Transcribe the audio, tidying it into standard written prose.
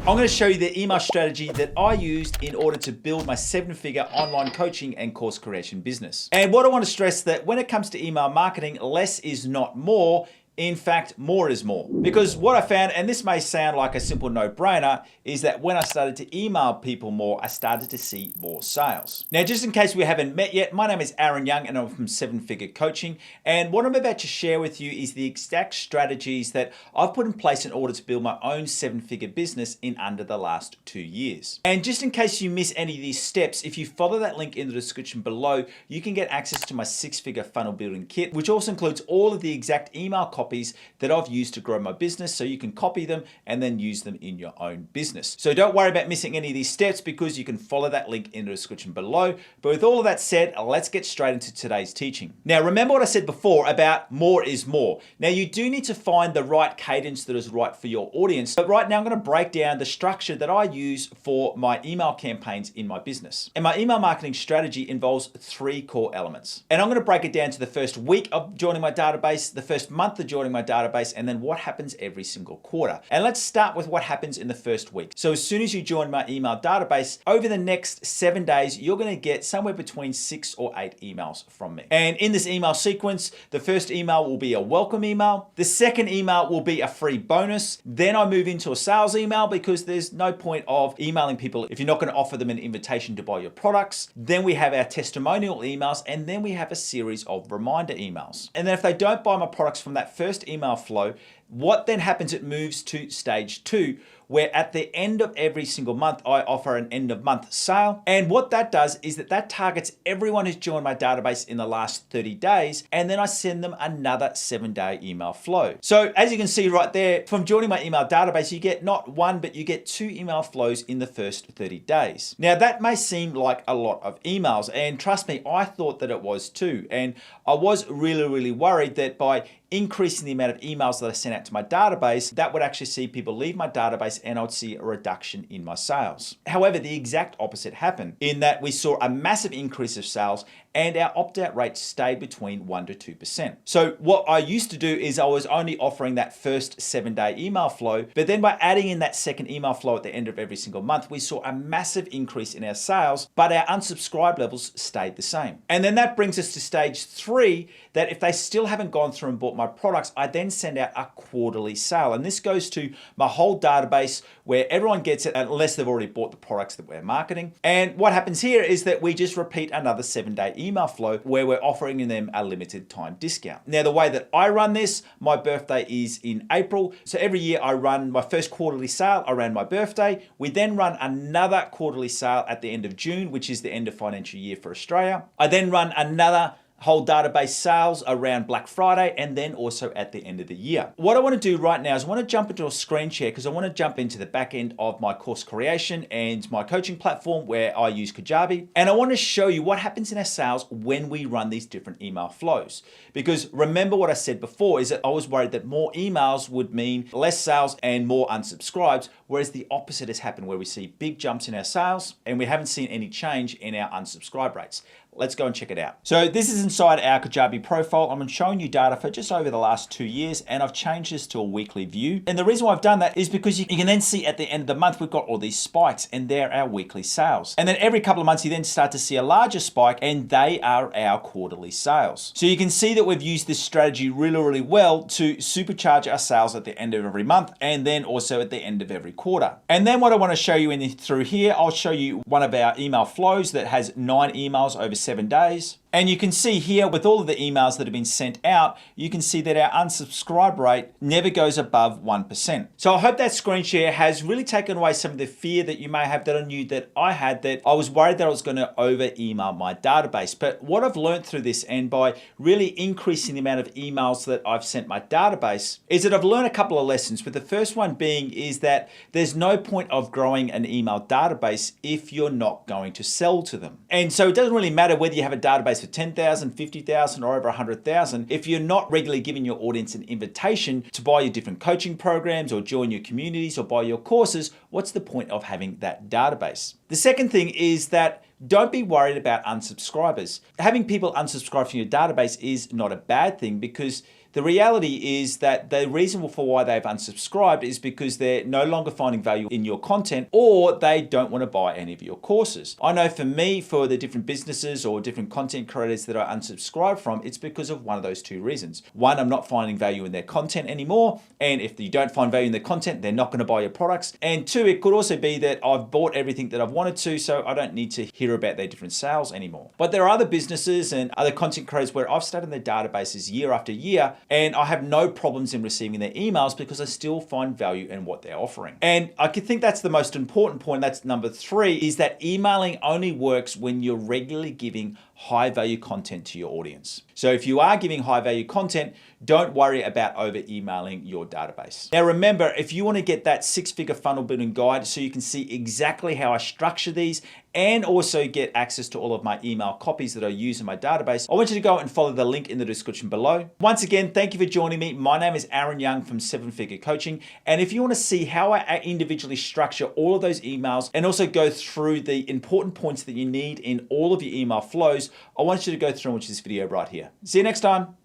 I'm going to show you the email strategy that I used in order to build my 7-figure online coaching and course creation business. And what I want to stress that when it comes to email marketing, less is not more. In fact, more is more. Because what I found, and this may sound like a simple no-brainer, is that when I started to email people more, I started to see more sales. Now, just in case we haven't met yet, my name is Aaron Young and I'm from 7-Figure Coaching. And what I'm about to share with you is the exact strategies that I've put in place in order to build my own 7-figure business in under the last 2 years. And just in case you miss any of these steps, if you follow that link in the description below, you can get access to my 6-figure funnel building kit, which also includes all of the exact email copies that I've used to grow my business, so you can copy them and then use them in your own business. So don't worry about missing any of these steps because you can follow that link in the description below. But with all of that said, let's get straight into today's teaching. Now, remember what I said before about more is more. Now, you do need to find the right cadence that is right for your audience. But right now, I'm going to break down the structure that I use for my email campaigns in my business. And my email marketing strategy involves 3 core elements. And I'm going to break it down to the first week of joining my database, the first month of joining my database, and then what happens every single quarter. And let's start with what happens in the first week. So as soon as you join my email database, over the next 7 days, you're going to get somewhere between 6 or 8 emails from me. And in this email sequence, the first email will be a welcome email. The second email will be a free bonus. Then I move into a sales email because there's no point of emailing people if you're not going to offer them an invitation to buy your products. Then we have our testimonial emails, and then we have a series of reminder emails. And then if they don't buy my products from that first email flow, what then happens, it moves to stage 2, where at the end of every single month, I offer an end of month sale. And what that does is that targets everyone who's joined my database in the last 30 days. And then I send them another 7-day email flow. So as you can see right there, from joining my email database, you get not 1, but you get 2 email flows in the first 30 days. Now that may seem like a lot of emails, and trust me, I thought that it was too. And I was really worried that by increasing the amount of emails that I sent out to my database, that would actually see people leave my database and I would see a reduction in my sales. However, the exact opposite happened in that we saw a massive increase of sales and our opt-out rate stayed between 1 to 2%. So what I used to do is I was only offering that first 7-day email flow, but then by adding in that second email flow at the end of every single month, we saw a massive increase in our sales, but our unsubscribe levels stayed the same. And then that brings us to stage 3, that if they still haven't gone through and bought my products, I then send out a quarterly sale. And this goes to my whole database where everyone gets it unless they've already bought the products that we're marketing. And what happens here is that we just repeat another 7-day email flow where we're offering them a limited time discount. Now, the way that I run this, my birthday is in April. So every year I run my first quarterly sale around my birthday. We then run another quarterly sale at the end of June, which is the end of financial year for Australia. I then run another whole database sales around Black Friday, and then also at the end of the year. What I want to do right now is I want to jump into a screen share because I want to jump into the back end of my course creation and my coaching platform where I use Kajabi. And I want to show you what happens in our sales when we run these different email flows. Because remember what I said before is that I was worried that more emails would mean less sales and more unsubscribes, whereas the opposite has happened where we see big jumps in our sales and we haven't seen any change in our unsubscribe rates. Let's go and check it out. So this is inside our Kajabi profile. I'm showing you data for just over the last 2 years, and I've changed this to a weekly view. And the reason why I've done that is because you can then see at the end of the month, we've got all these spikes, and they're our weekly sales. And then every couple of months, you then start to see a larger spike, and they are our quarterly sales. So you can see that we've used this strategy really well to supercharge our sales at the end of every month, and then also at the end of every quarter. And then what I want to show you through here, I'll show you one of our email flows that has 9 emails over 7 days. And you can see here with all of the emails that have been sent out, you can see that our unsubscribe rate never goes above 1%. So I hope that screen share has really taken away some of the fear that you may have that I knew that I had, that I was worried that I was going to over email my database. But what I've learned through this, and by really increasing the amount of emails that I've sent my database, is that I've learned a couple of lessons. But the first one being is that there's no point of growing an email database if you're not going to sell to them. And so it doesn't really matter whether you have a database for 10,000, 50,000 or over 100,000, if you're not regularly giving your audience an invitation to buy your different coaching programs or join your communities or buy your courses, what's the point of having that database? The second thing is that don't be worried about unsubscribers. Having people unsubscribe from your database is not a bad thing, because The reality is that the reason for why they've unsubscribed is because they're no longer finding value in your content, or they don't want to buy any of your courses. I know for me, for the different businesses or different content creators that I unsubscribe from, it's because of one of those two reasons. One, I'm not finding value in their content anymore, and if you don't find value in their content, they're not going to buy your products. And two, it could also be that I've bought everything that I've wanted to, so I don't need to hear about their different sales anymore. But there are other businesses and other content creators where I've stayed in their databases year after year, and I have no problems in receiving their emails because I still find value in what they're offering. And I could think that's the most important point. That's number 3, is that emailing only works when you're regularly giving high value content to your audience. So if you are giving high value content, don't worry about over emailing your database. Now remember, if you want to get that 6-figure funnel building guide so you can see exactly how I structure these and also get access to all of my email copies that I use in my database, I want you to go and follow the link in the description below. Once again, thank you for joining me. My name is Aaron Young from 7-Figure Coaching. And if you want to see how I individually structure all of those emails and also go through the important points that you need in all of your email flows, I want you to go through and watch this video right here. See you next time.